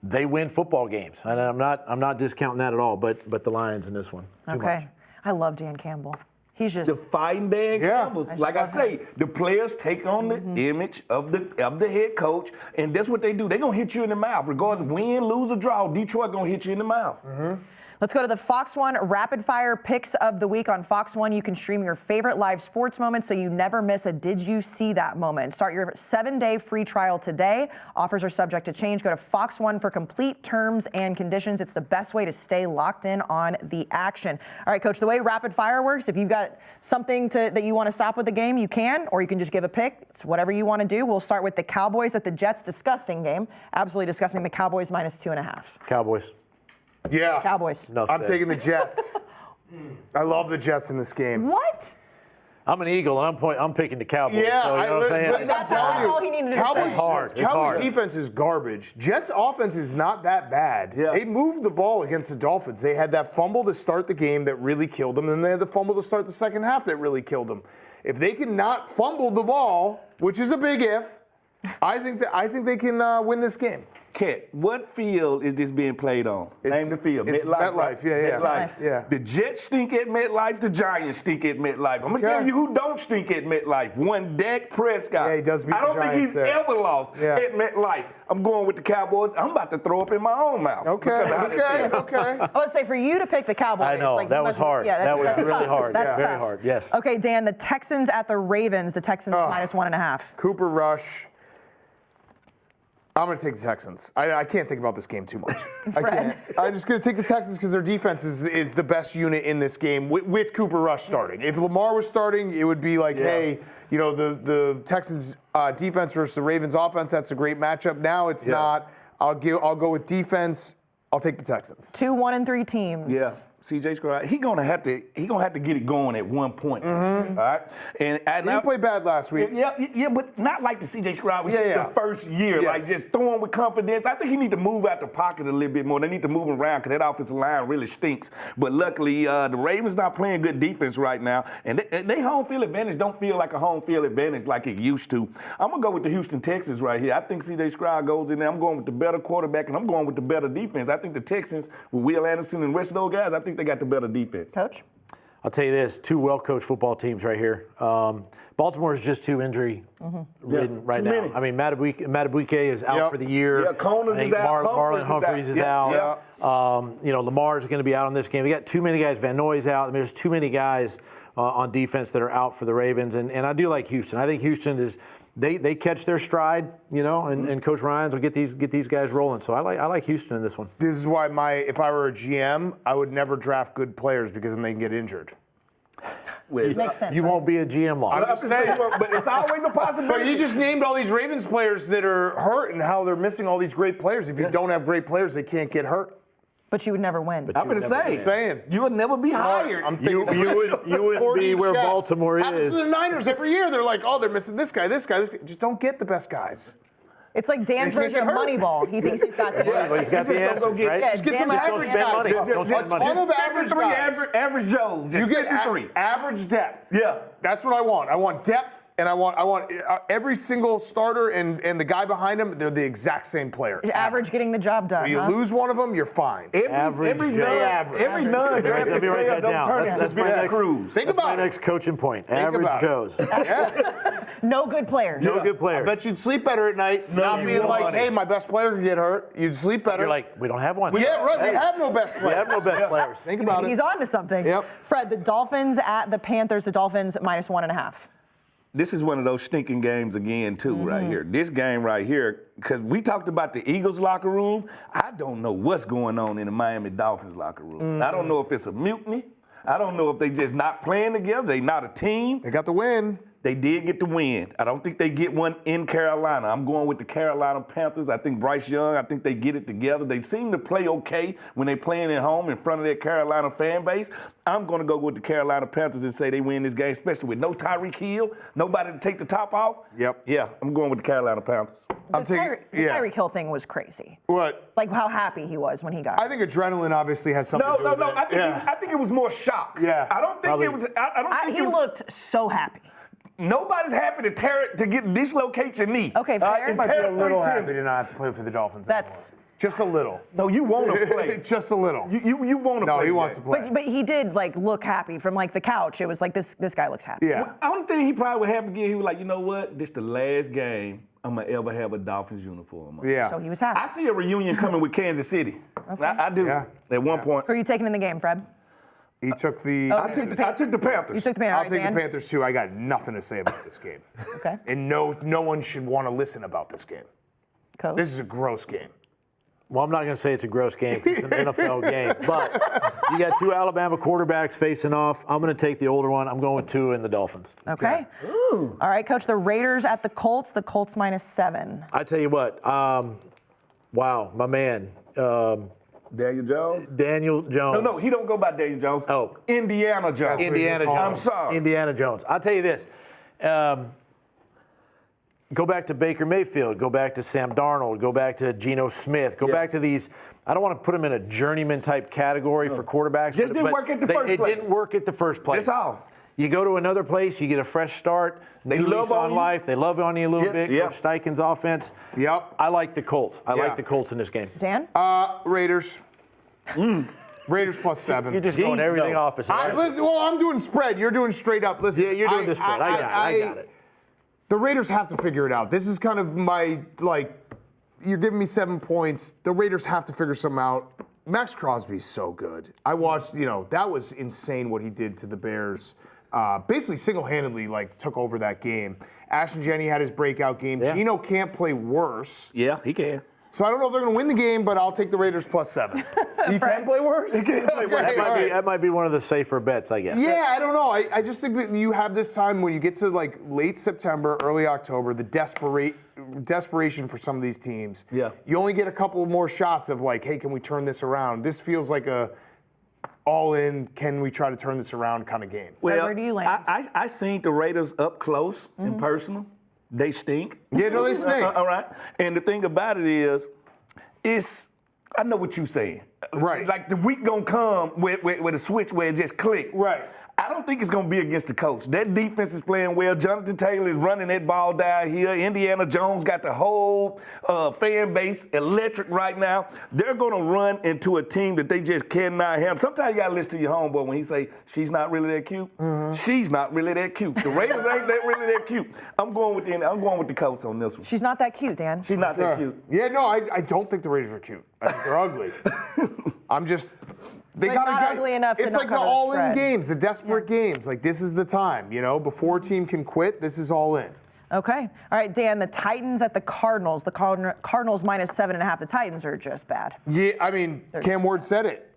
they win football games. And I'm not discounting that at all. But the Lions in this one. Too much. I love Dan Campbell. He's just The fighting Dan Campbell. Like I say, the players take on the image of the head coach, and that's what they do. They're going to hit you in the mouth. Regardless of win, lose, or draw, Detroit going to hit you in the mouth. Let's go to the Fox One Rapid Fire Picks of the Week. On Fox One, you can stream your favorite live sports moments so you never miss a Did You See That moment. Start your 7-day free trial today. Offers are subject to change. Go to Fox One for complete terms and conditions. It's the best way to stay locked in on the action. All right, Coach, the way Rapid Fire works, if you've got something that you want to stop with the game, you can, or you can just give a pick. It's whatever you want to do. We'll start with the Cowboys at the Jets. Disgusting game. Absolutely disgusting. The Cowboys -2.5. Cowboys. Yeah. Cowboys. Enough I'm said. taking the Jets. I love the Jets in this game. What? I'm an Eagle, and I'm picking the Cowboys. Yeah, so, you know what I'm saying? listen, I'm That's telling all he you, needed to say. Cowboys, It's hard. It's Cowboys hard. defense is garbage. Jets offense is not that bad. Yeah. They moved the ball against the Dolphins. They had that fumble to start the game that really killed them, and then they had the fumble to start the second half that really killed them. If they can not fumble the ball, which is a big if, I think they can win this game. Ket, what field is this being played on? Name the field. It's MetLife, right? yeah. MetLife. Yeah. The Jets stink at MetLife. The Giants stink at MetLife. I'm going to Okay. tell you who don't stink at MetLife. One Dak Prescott. Yeah, he does beat I don't the think he's Giants there. ever lost at MetLife. I'm going with the Cowboys. I'm about to throw up in my own mouth. Okay. I would say for you to pick the Cowboys. I know, like, that you was must- hard. Yeah, That was that's really tough. hard. That's Very tough. hard, yes. Okay, Dan, the Texans at the Ravens. The Texans -1.5. Cooper Rush. I'm going to take the Texans. I can't think about this game too much. I can't. I'm just going to take the Texans because their defense is the best unit in this game with Cooper Rush starting. If Lamar was starting, it would be like, hey, the Texans defense versus the Ravens offense, that's a great matchup. Now it's not. I'll go with defense. I'll take the Texans. 2 1-3 teams. Yeah, C.J. Stroud. He's gonna have to get it going at one point. All right, and He didn't play bad last week. Yeah, but not like the C.J. Stroud we see Yeah. the first year, Yes. like just throwing with confidence. I think he need to move out the pocket a little bit more. They need to move him around because that offensive line really stinks. But luckily, the Ravens not playing good defense right now, and they home field advantage don't feel like a home field advantage like it used to. I'm gonna go with the Houston Texans right here. I think C.J. Stroud goes in there. I'm going with the better quarterback, and I'm going with the better defense. I think the Texans with Will Anderson and the rest of those guys, I think they got the better defense. Coach? I'll tell you this, 2 well-coached football teams right here. Baltimore is just too injury-ridden right too now. many. I mean, Madubuike is out for the year. Yeah, Connors I think is out. Marlon Humphreys is out. Lamar is going to be out on this game. We got too many guys. Van Noy's out. I mean, there's too many guys on defense that are out for the Ravens. And I do like Houston. I think Houston is they catch their stride, and Coach Ryans will get these guys rolling. So I like Houston in this one. This is why if I were a GM, I would never draft good players because then they can get injured. Makes sense. You won't be a GM long. I'm just saying. But it's always a possibility. But you just named all these Ravens players that are hurt and how they're missing all these great players. If you don't have great players, they can't get hurt. But you would never win. I'm going to say, saying. you would never be hired. I'm thinking You would be where Baltimore Happens is. to the Niners every year. They're like, oh, they're missing this guy. Just don't get the best guys. It's like Dan's They can't version of get hurt. Moneyball. He thinks he's got the Well, he's got the answers, right? Yeah, Just get some Dan likes average the guys. money. Don't spend money. All of average guys. average Joe. You get average depth. Yeah. That's what I want. I want depth, and I want every single starter and the guy behind him. They're the exact same player. Average getting the job done. So you huh? lose one of them, you're fine. Every average. non-drafted Let me write player that don't down. turn That's into my Bill next Cruz. Think That's about my it. next coaching point. Think Average about it. Joes. Yeah. No good players. No good players. I bet you'd sleep better at night. Not being like, hey, my best player could get hurt. You'd sleep better. You're like, we don't have one. Yeah, right. We have no best players. We have no best players. Think about it. He's on to something. Yep. Fred, the Dolphins at the Panthers. The Dolphins -1.5. This is one of those stinking games again, too, right here. This game right here, because we talked about the Eagles locker room. I don't know what's going on in the Miami Dolphins locker room. I don't know if it's a mutiny. I don't know if they just not playing together. They not a team. They got the win. They did get the win. I don't think they get one in Carolina. I'm going with the Carolina Panthers. I think Bryce Young, I think they get it together. They seem to play okay when they're playing at home in front of their Carolina fan base. I'm going to go with the Carolina Panthers and say they win this game, especially with no Tyreek Hill, nobody to take the top off. Yep. Yeah, I'm going with the Carolina Panthers. The Tyreek Hill thing was crazy. What? Like how happy he was when he got it. I think adrenaline obviously has something to do with it. I think it was more shock. Yeah. I don't think it was. I don't think He looked so happy. Nobody's happy to get dislocate your knee. Okay, fair. I might be a little happy to not have to play for the Dolphins That's- anymore. Just a little. No, you want to play. Just a little. You want to play. No, he wants to play. But he did like look happy from like the couch. It was like this guy looks happy. Yeah. I don't think he probably would have again. He was like, you know what? This the last game I'm gonna ever have a Dolphins uniform on. Yeah. So he was happy. I see a reunion coming with Kansas City. I do. Yeah. At one point. Who are you taking in the game, Fred? He took the. I took the Panthers. You took the Panthers. I'll take the Panthers too. I got nothing to say about this game. Okay. And no one should want to listen about this game. Coach. This is a gross game. Well, I'm not going to say it's a gross game because it's an NFL game, but you got two Alabama quarterbacks facing off. I'm going to take the older one. I'm going with Tua and the Dolphins. Okay. All right, Coach. The Raiders at the Colts. The Colts -7. I tell you what, wow, my man. Daniel Jones. Daniel Jones. No, he don't go by Daniel Jones. Oh. Indiana Jones. Indiana Jones. I'm sorry. Indiana Jones. I'll tell you this. Go back to Baker Mayfield. Go back to Sam Darnold. Go back to Geno Smith. Go back to these. I don't want to put them in a journeyman type category for quarterbacks. Just didn't work at the first place. It didn't work at the first place. That's all. You go to another place, you get a fresh start. They new love lease on you. life. They love on you a little bit. Yep. Coach Steichen's offense. Yep. I like the Colts. I Yeah. like the Colts in this game. Dan? Raiders. Raiders +7. You're just going everything opposite. I'm doing spread. You're doing straight up. Listen, Yeah, you're doing the spread. I got it. The Raiders have to figure it out. This is kind of my, you're giving me 7 points. The Raiders have to figure something out. Max Crosby's so good. I watched, that was insane what he did to the Bears. Basically single-handedly, took over that game. Ashton Jenney had his breakout game. Yeah. Geno can't play worse. Yeah, he can. So I don't know if they're going to win the game, but I'll take the Raiders +7. He can play worse? He can play worse. That might be one of the safer bets, I guess. Yeah, I don't know. I just think that you have this time when you get to late September, early October, the desperation for some of these teams. Yeah. You only get a couple more shots of hey, can we turn this around? This feels like a all-in, can we try to turn this around kind of game. Well, where do you land? I seen the Raiders up close and personal. They stink. Yeah, no, they stink. All right. And the thing about it is, I know what you're saying. Right. Like the week gonna come with a switch where it just click. Right. I don't think it's gonna be against the coach. That defense is playing well. Jonathan Taylor is running that ball down here. Indiana Jones got the whole fan base electric right now. They're gonna run into a team that they just cannot handle. Sometimes you gotta listen to your homeboy when he say she's not really that cute. She's not really that cute. The Raiders ain't really that cute. I'm going with the Colts on this one. She's not that cute, Dan. She's not that cute. Yeah, no, I don't think the Raiders are cute. I think they're ugly. They But got not ugly enough to It's not like the cover the all-in spread. games, the desperate games. This is the time, before a team can quit. This is all in. Okay. All right, Dan, the Titans at the Cardinals. The Cardinals -7.5. The Titans are just bad. Yeah, I mean, Cam Ward said it.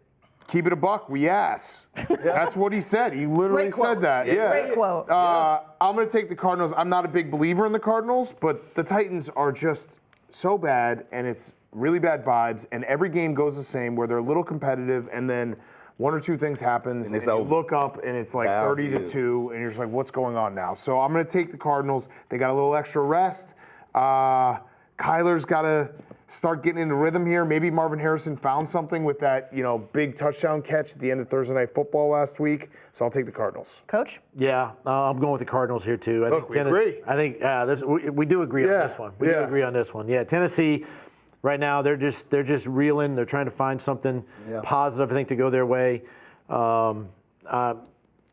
Keep it a buck, we ass. That's what he said. He literally said that. Yeah. Great quote. I'm going to take the Cardinals. I'm not a big believer in the Cardinals, but the Titans are just so bad, and it's really bad vibes, and every game goes the same where they're a little competitive, and then one or two things happens, and you look up, and it's 30-2, and you're just like, what's going on now? So I'm going to take the Cardinals. They got a little extra rest. Kyler's got to start getting into rhythm here. Maybe Marvin Harrison found something with that, big touchdown catch at the end of Thursday Night Football last week. So I'll take the Cardinals. Coach? Yeah, I'm going with the Cardinals here too. We agree. I think we do agree on this one. We do agree on this one. Yeah, Tennessee. Right now, they're just reeling. They're trying to find something positive, I think, to go their way.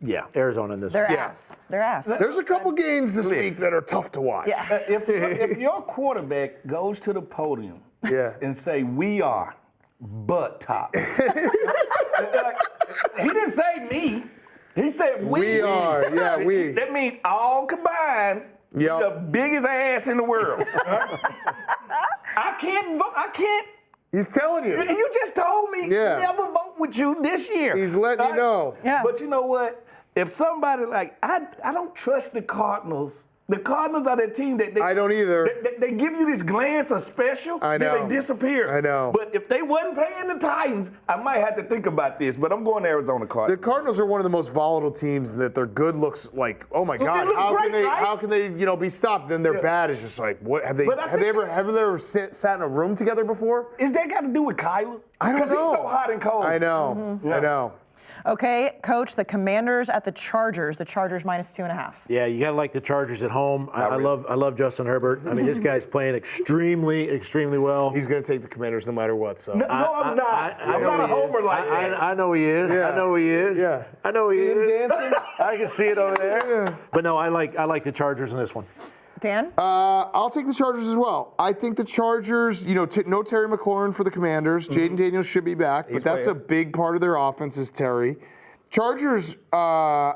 Yeah, Arizona in this They're one. ass. They're ass. There's a couple games this week that are tough to watch. Yeah. If your quarterback goes to the podium and say, "We are butt top," like, he didn't say me. He said we. We are. Yeah, we. That means all combined. Yep. The biggest ass in the world. I can't vote. I can't. He's telling you. You just told me never vote with you this year. He's letting you know. Yeah. But you know what? If somebody like I don't trust the Cardinals. The Cardinals are that team that I don't either. They give you this glance of special, I then know. they disappear. I know. But if they wasn't paying the Titans, I might have to think about this. But I'm going to Arizona The Cardinals. Cardinals are one of the most volatile teams that their good looks like, oh my God, look great, right? how can they be stopped? Then their bad is just like, what have they But I have they think ever sat in a room together before? Is that got to do with Kyler? I don't Because he's know. so hot and cold. I know. I know. Okay, Coach, the Commanders at the Chargers. The Chargers -2.5. Yeah, you gotta like the Chargers at home. I love Justin Herbert. I mean, this guy's playing extremely well. He's going to take the Commanders no matter what. So No, I'm not. I'm not a homer like that. I know he is. Yeah. I know he is. Yeah. I know he See him is. dancing? I can see it over there. Yeah. But no, I like the Chargers in this one. Dan? I'll take the Chargers as well. I think the Chargers, no Terry McLaurin for the Commanders. Jaden Daniels should be back, but that's a big part of their offense is Terry. Chargers, I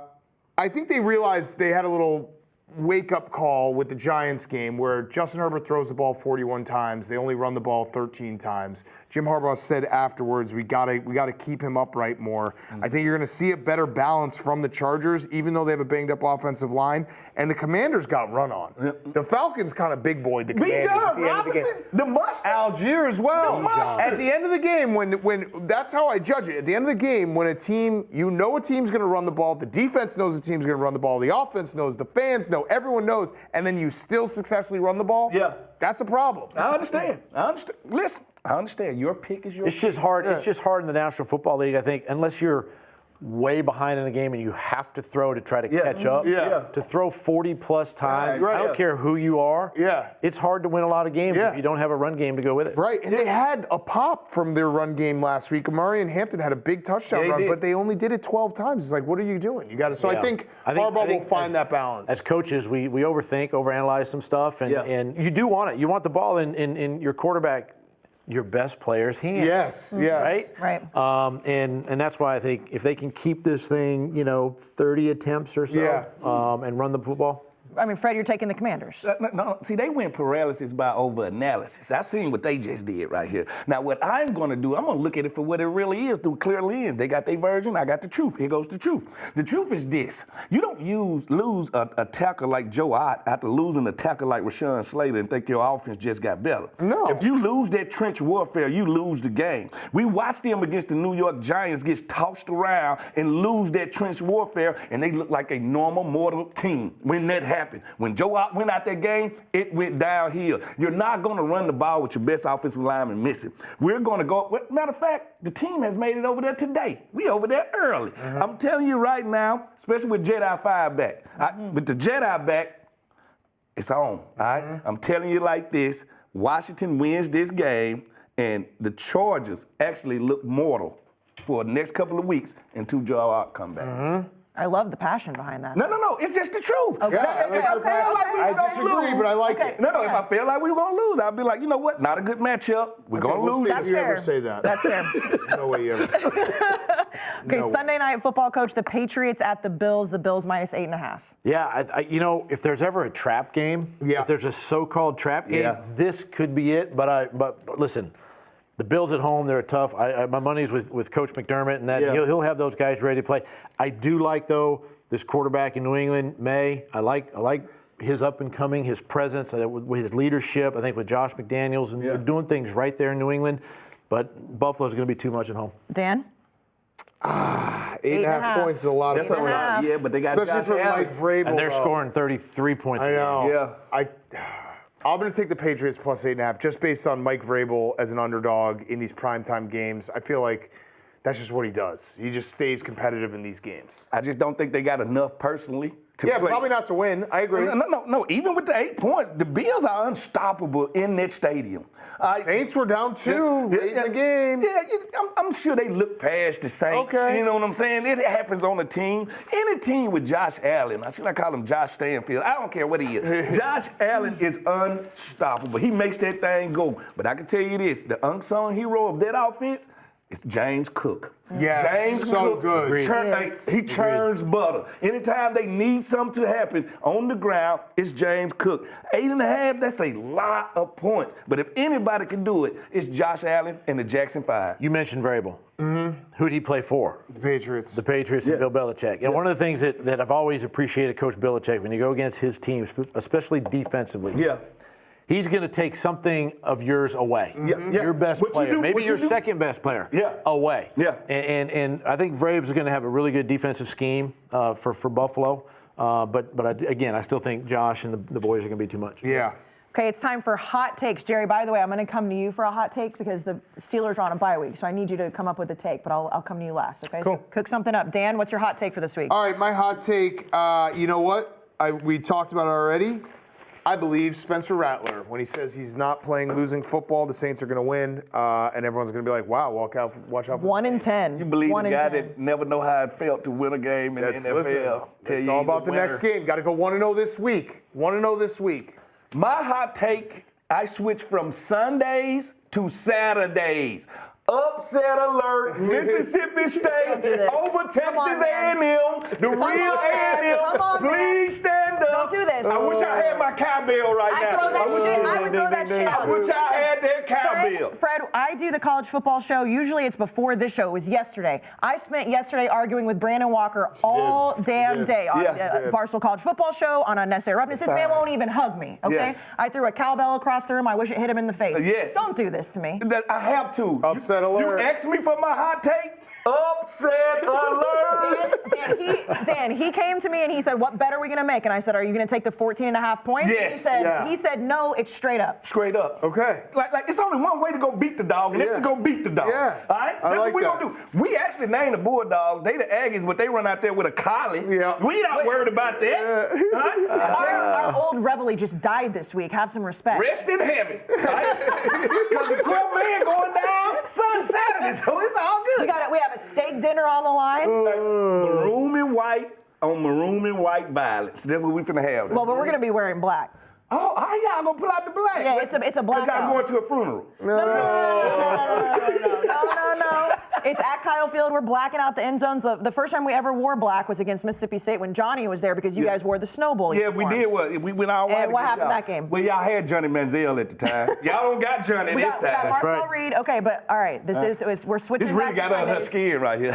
think they realized they had a little wake-up call with the Giants game where Justin Herbert throws the ball 41 times. They only run the ball 13 times. Jim Harbaugh said afterwards, we gotta keep him upright more. I think you're going to see a better balance from the Chargers, even though they have a banged-up offensive line. And the Commanders got run on. The Falcons kind of big-boyed the Commanders at the end of the game. The mustard. Algier as well. The mustard. At the end of the game, when that's how I judge it. At the end of the game, when a team's going to run the ball, the defense knows the team's going to run the ball, the offense knows, the fans know, everyone knows, and then you still successfully run the ball. Yeah. That's a problem. I understand. Listen, I understand. Your pick is your It's just hard. It's just hard in the National Football League, I think, unless you're way behind in the game and you have to throw to try to catch up. Yeah. To throw 40-plus times, Right. I don't care who you are. Yeah. It's hard to win a lot of games Yeah. if you don't have a run game to go with it. Right, and they had a pop from their run game last week. Amari and Hampton had a big touchdown They run, did. but they only did it 12 times. It's like, what are you doing? You got to. So Yeah. I think Harbaugh will find that balance. As coaches, we overthink, overanalyze some stuff, and you do want it. You want the ball in your quarterback, your best player's hands. Yes. Right. And that's why I think if they can keep this thing, 30 attempts or so, and run the football. I mean, Fred, you're taking the Commanders. No, see, they went paralysis by over-analysis. I seen what they just did right here. Now, what I'm going to do, I'm going to look at it for what it really is through clear lens. They got their version, I got the truth. Here goes the truth. The truth is this. You don't lose a tackle like Joe Ott after losing a tackle like Rashawn Slater and think your offense just got better. No. If you lose that trench warfare, you lose the game. We watched them against the New York Giants get tossed around and lose that trench warfare, and they look like a normal, mortal team when that happened. When Joe Ott went out that game, it went downhill. You're not going to run the ball with your best offensive lineman missing. We're going to go. Matter of fact, the team has made it over there today. We over there early. I'm telling you right now, especially with Jedi 5 back. With the Jedi back, it's on. All right? I'm telling you like this. Washington wins this game, and the Chargers actually look mortal for the next couple of weeks until Joe Ott come back. I love the passion behind that. No, it's just the truth. Okay. I disagree, but I like it. No, if I feel like we were going to lose, I'd be like, you know what? Not a good matchup. We're going to We'll lose. see if That's you ever fair. say that. That's fair. There's no way you ever say that. Okay, No. Sunday Night Football, Coach, the Patriots at the Bills -8.5. Yeah, if there's ever a trap game, if there's a so-called trap game, this could be it. But listen, the Bills at home, they're tough. My money's with Coach McDermott, and that he'll have those guys ready to play. I do like, though, this quarterback in New England, May. I like his up and coming, his presence, with his leadership. I think with Josh McDaniels, and they're doing things right there in New England. But Buffalo's going to be too much at home. Dan? 8.5 points is a lot. That's a lot. Yeah, but they got Especially Josh for Allen. Mike Vrabel. And they're scoring 33 points. I a game. know. Yeah. I'm going to take the Patriots +8.5 just based on Mike Vrabel as an underdog in these primetime games. I feel like that's just what he does. He just stays competitive in these games. I just don't think they got enough personally to Yeah, play. probably not to win. I agree. No. Even with the 8 points, the Bills are unstoppable in that stadium. Saints were down 2 late in the game. Yeah, I'm sure they look past the Saints. Okay. You know what I'm saying? It happens on a team. Any team with Josh Allen, I should not call him Josh Stanfield. I don't care what he is. Josh Allen is unstoppable. He makes that thing go. But I can tell you this, the unsung hero of that offense is James Cook. Yes, James so Cook good. he churns butter. Anytime they need something to happen on the ground, it's James Cook. 8.5, that's a lot of points. But if anybody can do it, it's Josh Allen and the Jackson 5. You mentioned Vrabel. Who did he play for? The Patriots. The Patriots and Bill Belichick. And one of the things that I've always appreciated Coach Belichick, when you go against his teams, especially defensively, he's going to take something of yours away. Your best player, maybe your second best player, away. And I think Vrabel's going to have a really good defensive scheme for Buffalo. But again, I still think Josh and the boys are going to be too much. Yeah. Okay, it's time for hot takes. Jerry, by the way, I'm going to come to you for a hot take because the Steelers are on a bye week, so I need you to come up with a take, but I'll come to you last, okay? Cool. So cook something up. Dan, what's your hot take for this week? All right, my hot take, you know what? We talked about it already. I believe Spencer Rattler, when he says he's not playing losing football, the Saints are going to win, and everyone's going to be like, wow, watch out for 1 in 10. You believe 1 the in guy 10. that never know how it felt to win a game in the NFL? Listen, Tell it's you all he's a about the next winner. game. Got to go 1-0 this week. 1-0 this week. My hot take, I switched from Sundays to Saturdays. Upset alert, Mississippi State over Texas A&M, the real A&M. Please stand up. Don't do this. I wish I had my cowbell right now. I would throw that shit. I wish I had that cowbell. Fred, I do the college football show. Usually it's before this show. It was yesterday. I spent yesterday arguing with Brandon Walker all damn day on Barstool College Football Show, on Unnecessary Roughness. This man won't even hug me, okay? Yes. I threw a cowbell across the room. I wish it hit him in the face. Yes. Don't do this to me. I have to. Upset alert. You asked me for my hot take? Upset alert. Dan, he came to me and he said, what bet are we going to make? And I said, are you going to take the 14.5 points? Yes. He said, no, it's straight up. Straight up. Okay. Like it's only one way to go beat the dog, and it's to go beat the dog. Yeah. All right? That's like what we're that. going to do. We actually named the Bulldogs. They the Aggies, but they run out there with a collie. Yeah. We not worried about that. Our old reveille just died this week. Have some respect. Rest in heaven. Right? Because the 12 man going down Saturday, so it's all good. We have a steak dinner on the line. Maroon and white on maroon and white violence. That's what we finna have. Well, but we're going to be wearing black. Oh, how y'all gonna pull out the black? Yeah, it's a black Y'all out. going to a funeral. No. It's at Kyle Field. We're blacking out the end zones. The first time we ever wore black was against Mississippi State when Johnny was there because you guys wore the Snow Bowl Yeah, we uniforms. did. We went all right. And what against happened y'all. that game? Well, y'all had Johnny Manziel at the time. Y'all don't got Johnny We this got time. Marcel Reed. Okay, but all right, we're switching This really back got to under her Sundays. skin right here.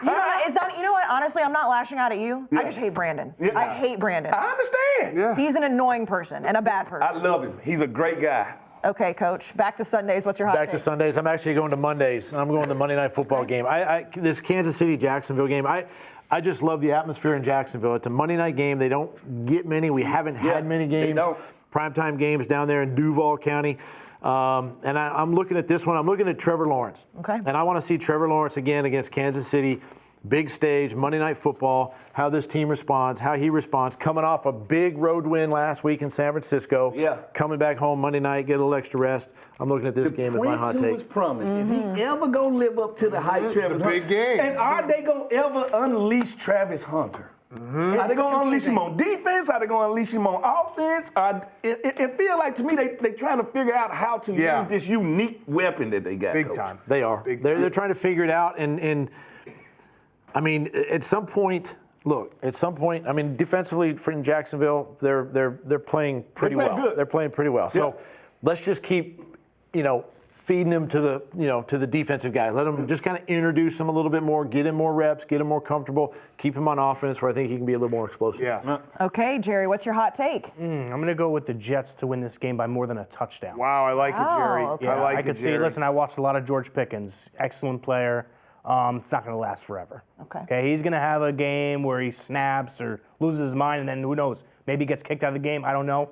You know what? Honestly, I'm not lashing out at you. I just hate Brandon. I hate Brandon. I understand. Yeah. He's an annoying person and a bad person. I love him. He's a great guy. Okay, Coach. Back to Sundays. What's your hot Back take? to Sundays. I'm actually going to Mondays, and I'm going to the Monday Night Football game. This Kansas City-Jacksonville game, I just love the atmosphere in Jacksonville. It's a Monday night game. They don't get many. We haven't had many games, primetime games down there in Duval County. And I'm looking at this one. I'm looking at Trevor Lawrence. Okay. And I want to see Trevor Lawrence again against Kansas City. Big stage, Monday Night Football, how this team responds, how he responds, coming off a big road win last week in San Francisco. Yeah. Coming back home Monday night, get a little extra rest. I'm looking at this game as my hot Prince who take. was promised. Is he ever going to live up to the hype Travis a big Hunter? game. And are they going to ever unleash Travis Hunter? Are they going to unleash him on defense? Are they going to unleash him on offense? It feels like to me they're trying to figure out how to use this unique weapon that they got. Big Coach. time. They are. Big time. They're trying to figure it out. And I mean, at some point, I mean, defensively in Jacksonville, they're playing pretty well. Good. They're playing pretty well. So let's just keep, feeding them to the defensive guys. Let them just kind of introduce them a little bit more, get him more reps, get him more comfortable, keep him on offense where I think he can be a little more explosive. Yeah. Okay, Jerry, what's your hot take? I'm going to go with the Jets to win this game by more than a touchdown. Wow, I like it, Jerry. okay. Yeah, I like I it, could see. Jerry. Listen, I watched a lot of George Pickens. Excellent player. It's not going to last forever. Okay. He's going to have a game where he snaps or loses his mind, and then who knows? Maybe gets kicked out of the game. I don't know.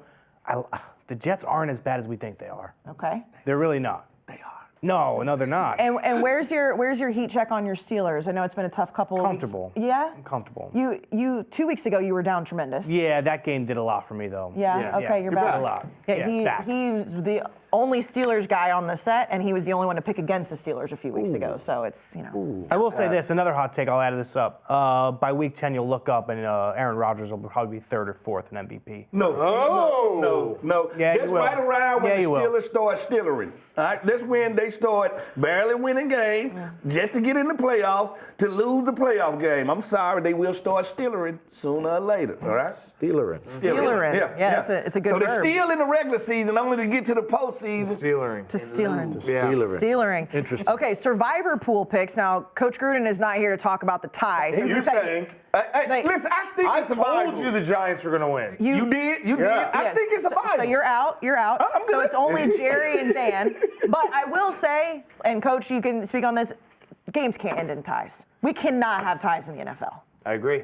The Jets aren't as bad as we think they are. Okay. They're really not. They are. No, they're not. And where's your heat check on your Steelers? I know it's been a tough couple of weeks. Comfortable. Yeah? I'm comfortable. You 2 weeks ago you were down tremendous. Yeah, that game did a lot for me though. Yeah? Okay, you're back. A lot. Yeah, he's the only Steelers guy on the set, and he was the only one to pick against the Steelers a few weeks ago. So it's, I will say this, another hot take, I'll add this up. By week 10, you'll look up and Aaron Rodgers will probably be 3rd or 4th in MVP. No. Yeah, That's you will. right around when Yeah, the you will. Steelers start stealering. All right, that's when they start barely winning games just to get in the playoffs, to lose the playoff game. I'm sorry, they will start stealering sooner or later. All right, Stealering. Yeah. It's a good So they verb. steal in the regular season only to get to the postseason. Steelering. To stealing. Yeah. Stealing. Interesting. Okay, Survivor pool picks. Now, Coach Gruden is not here to talk about the tie. So You saying? Listen, I think I it's survival. told you the Giants were going to win. You did. Yeah. I think it's survival. So you're out. I'm So good. it's only Jerry and Dan. But I will say, and Coach, you can speak on this, games can't end in ties. We cannot have ties in the NFL. I agree.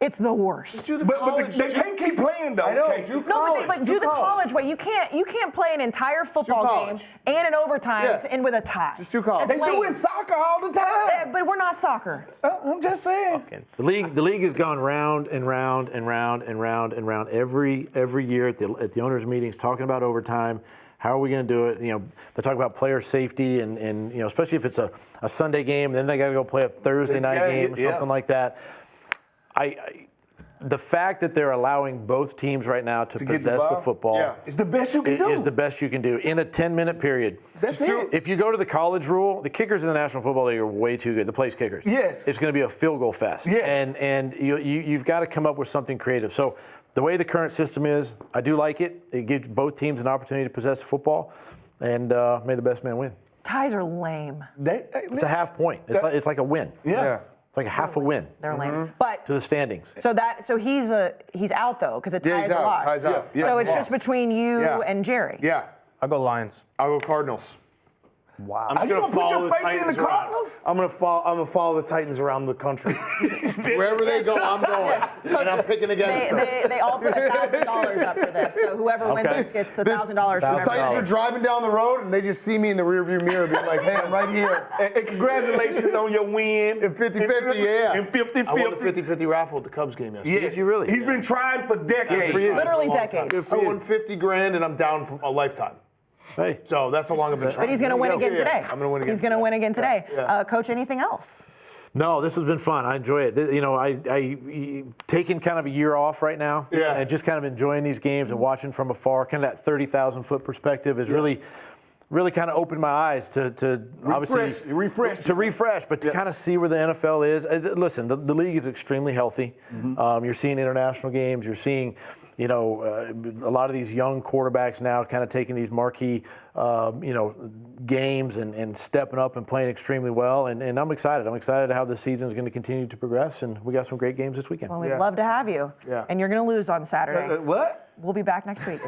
It's the worst. But they can't keep playing though. I know, Kayce. Duke No, college, but do Duke the college. college way. You can't play an entire football game college. and an overtime Yeah. to end with a tie. Just do college. That's They do lame. in soccer all the time. But we're not soccer. I'm just saying. The league has gone round and round and round and round and round every year at the owners' meetings talking about overtime. How are we going to do it? They talk about player safety and especially if it's a Sunday game, then they got to go play a Thursday night game or something like that. The fact that they're allowing both teams right now to get the possess the ball? football Yeah. It's the best you can do. is the best you can do in a 10-minute period. That's it. If you go to the college rule, the kickers in the National Football League are way too good. The place kickers. Yes. It's going to be a field goal fest. Yeah. And you've got to come up with something creative. So the way the current system is, I do like it. It gives both teams an opportunity to possess the football, and may the best man win. Ties are lame. It's a half point. It's like a win. Yeah. It's like a half a win They're lame. But to the standings. so he's out though because a tie Yeah, is he's a out. loss. Tie's out. Yeah, So it's loss. just between you Yeah. and Jerry. Yeah. I'll go Lions. I'll go Cardinals. Wow. I'm just you gonna gonna put follow your the faith in Titans the around. Cardinals? I'm gonna follow the Titans around the country. Wherever they go, I'm going, and I'm picking against them. They all put $1,000 up for this. So whoever wins this gets $1,000 from The Titans everybody. are driving down the road, and they just see me in the rearview mirror, being like, "Hey, I'm right here." And congratulations on your win. In 50-50, yeah. In 50-50. I won the 50-50 raffle at the Cubs game yesterday. Yes, you really? He's been trying for decades. for you. Literally For a long time. decades. I won $50,000, and I'm down for a lifetime. Hey. So that's how long I've been trying. But he's going to win again Yeah, today. I'm going to win again. He's going to win again today. Yeah. Coach, anything else? No, this has been fun. I enjoy it. I taking kind of a year off right now, Yeah. and just kind of enjoying these games and watching from afar. Kind of that 30,000-foot perspective is really kind of opened my eyes to obviously refresh, but to kind of see where the NFL is. Listen, the league is extremely healthy. You're seeing international games. You're seeing, a lot of these young quarterbacks now kind of taking these marquee, games and stepping up and playing extremely well. And I'm excited. I'm excited how this season is going to continue to progress. And we got some great games this weekend. Well, we'd love to have you. Yeah. And you're going to lose on Saturday. What? We'll be back next week.